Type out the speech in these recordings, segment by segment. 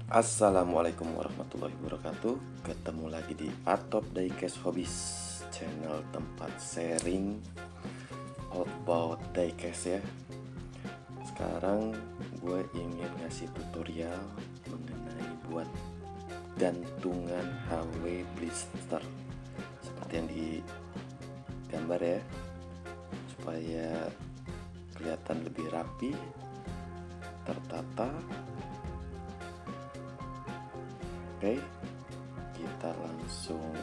Assalamualaikum warahmatullahi wabarakatuh. Ketemu lagi di Atop Diecast Hobbies, channel tempat sharing about diecast ya. Sekarang gue ingin ngasih tutorial mengenai buat gantungan HW blister seperti yang di gambar ya, supaya kelihatan lebih rapi, tertata. Oke, kita langsung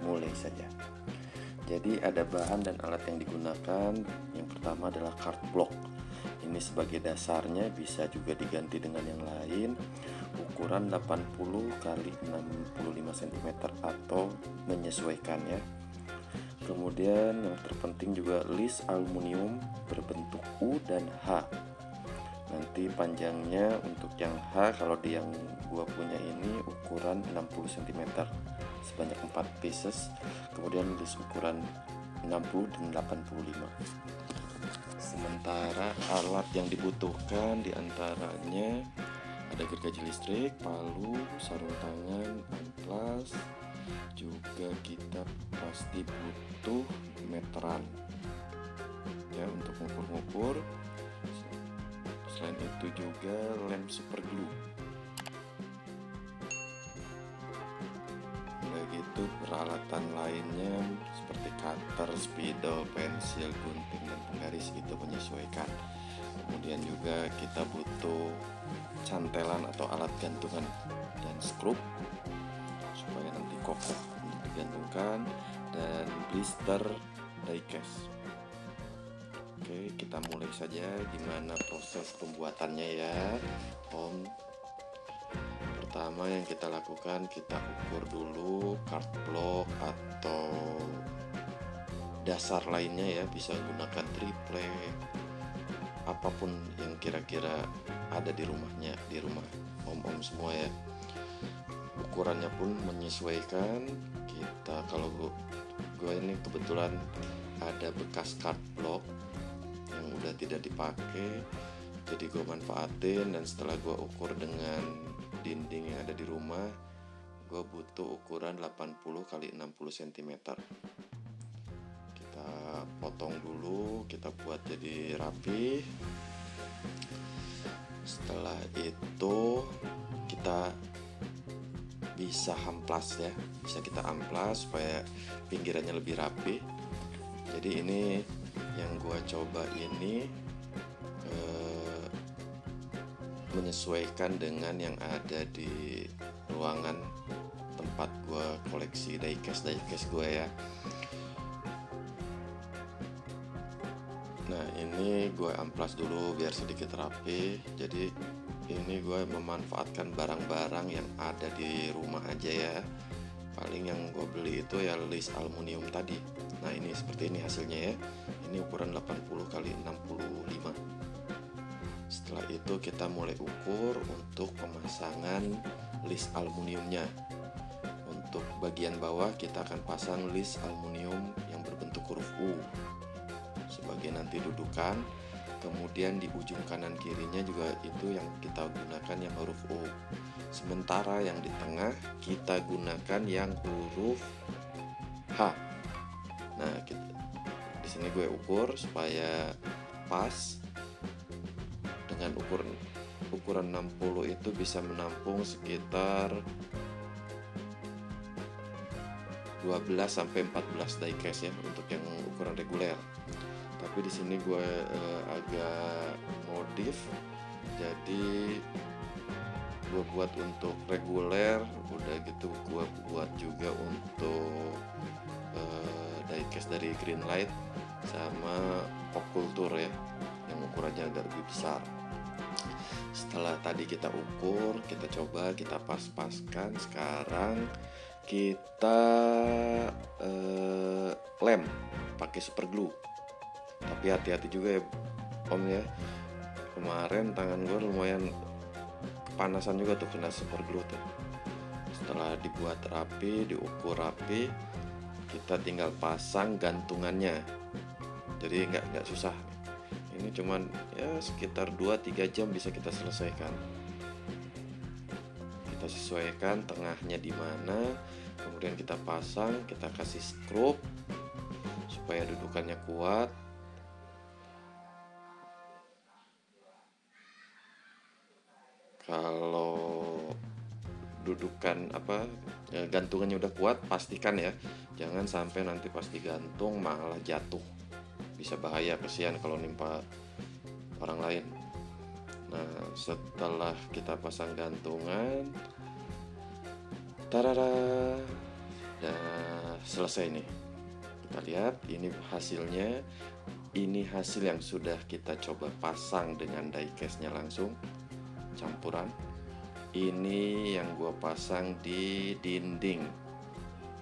mulai saja. Jadi ada bahan dan alat yang digunakan. Yang pertama adalah card block. Ini sebagai dasarnya, bisa juga diganti dengan yang lain. Ukuran 80 x 65 cm atau menyesuaikan ya. Kemudian yang terpenting juga list aluminium berbentuk U dan H. Nanti panjangnya untuk yang H, kalau di yang gua punya ini ukuran 60 cm sebanyak 4 pieces. Kemudian list ukuran 60 dan 85. Sementara alat yang dibutuhkan diantaranya ada gergaji listrik, palu, sarung tangan, amplas. Juga kita pasti butuh meteran ya untuk ngukur-ngukur. Selain itu juga lem super glue. Begitu peralatan lainnya seperti cutter, spidol, pensil, gunting, dan penggaris itu menyesuaikan. Kemudian juga kita butuh cantelan atau alat gantungan dan skrup supaya nanti kokoh untuk digantungkan, dan blister diecast. Oke, kita mulai saja gimana proses pembuatannya ya Om. Pertama yang kita lakukan, kita ukur dulu card block atau dasar lainnya ya, bisa gunakan triplek, apapun yang kira-kira ada di rumahnya, di rumah om-om semua ya. Ukurannya pun menyesuaikan. Kita kalau gue ini kebetulan ada bekas card block yang udah tidak dipakai, jadi gue manfaatin. Dan setelah gue ukur dengan dinding yang ada di rumah, gue butuh ukuran 80 x 60 cm. Kita potong dulu, kita buat jadi rapi. Setelah itu kita bisa amplas ya, bisa kita amplas supaya pinggirannya lebih rapi. Jadi ini yang gua coba ini menyesuaikan dengan yang ada di ruangan tempat gua koleksi diecast gua ya. Nah ini gue amplas dulu biar sedikit rapi. Jadi ini gue memanfaatkan barang-barang yang ada di rumah aja ya. Paling yang gue beli itu ya list aluminium tadi. Nah ini seperti ini hasilnya ya. Ini ukuran 80 x 65. Setelah itu kita mulai ukur untuk pemasangan list aluminiumnya. Untuk bagian bawah kita akan pasang list aluminium yang berbentuk huruf U sebagai nanti dudukan. Kemudian di ujung kanan kirinya juga itu yang kita gunakan yang huruf U. Sementara yang di tengah kita gunakan yang huruf H. Nah, di sini gue ukur supaya pas. Dengan ukuran 60 itu bisa menampung sekitar 12 sampai 14 diecast ya untuk yang ukuran reguler. Tapi di sini gue agak modif, jadi gue buat untuk reguler, udah gitu gue buat juga untuk diecast dari Greenlight sama Pop Culture ya, yang ukurannya agak lebih besar. Setelah tadi kita ukur, kita coba, kita pas-paskan. Sekarang kita lem pakai super glue. Tapi hati-hati juga ya Om ya. Kemarin tangan gue lumayan kepanasan juga tuh kena super glue tuh. Setelah dibuat rapi, diukur rapi, kita tinggal pasang gantungannya. Jadi nggak susah. Ini cuman ya sekitar 2-3 jam bisa kita selesaikan. sesuaikan tengahnya di mana, kemudian kita pasang, kita kasih skrup supaya dudukannya kuat. Kalau dudukan gantungannya udah kuat, pastikan ya, jangan sampai nanti pas digantung malah jatuh, bisa bahaya, kesian kalau nimpa orang lain. Nah, setelah kita pasang gantungan, tarara, nah selesai nih. Kita lihat ini hasilnya. Ini hasil yang sudah kita coba pasang dengan diecast-nya langsung campuran. Ini yang gua pasang di dinding,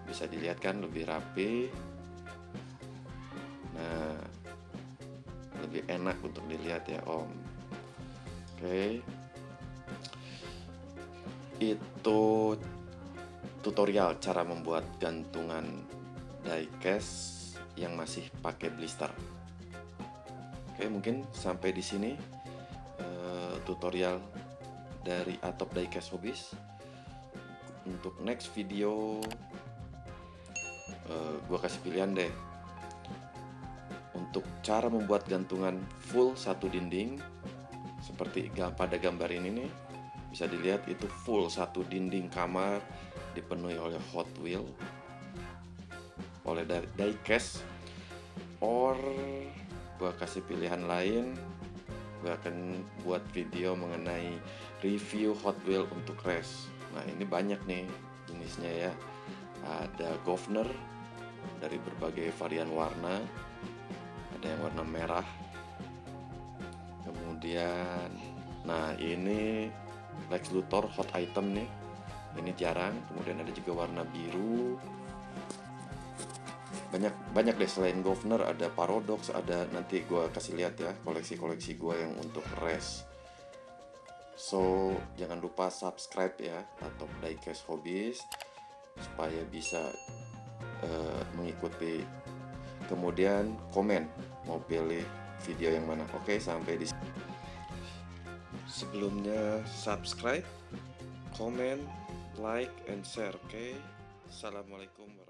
bisa dilihat kan lebih rapi. Nah, lebih enak untuk dilihat ya Om. Oke, itu tutorial cara membuat gantungan diecast yang masih pakai blister. Oke, mungkin sampai di sini tutorial dari Atop Diecast Hobbies. Untuk next video gue kasih pilihan deh untuk cara membuat gantungan full satu dinding seperti pada gambar ini nih. Bisa dilihat itu full satu dinding kamar dipenuhi oleh Hot Wheel, oleh diecast. Or gue kasih pilihan lain, gue akan buat video mengenai review Hot Wheel untuk race. Nah, ini banyak nih jenisnya ya. Ada governor dari berbagai varian warna. Ada yang warna merah. Kemudian, nah ini Lex Luthor hot item nih. Ini jarang. Kemudian ada juga warna biru. Banyak deh, selain governor ada paradox, ada, nanti gue kasih lihat ya koleksi-koleksi gue yang untuk race. So jangan lupa subscribe ya atau Diecast Hobbies supaya bisa mengikuti. Kemudian komen mau pilih video yang mana. Oke, sampai di sini. Sebelumnya subscribe, komen, like, and share. Oke, assalamualaikum warahmatullahi wabarakatuh.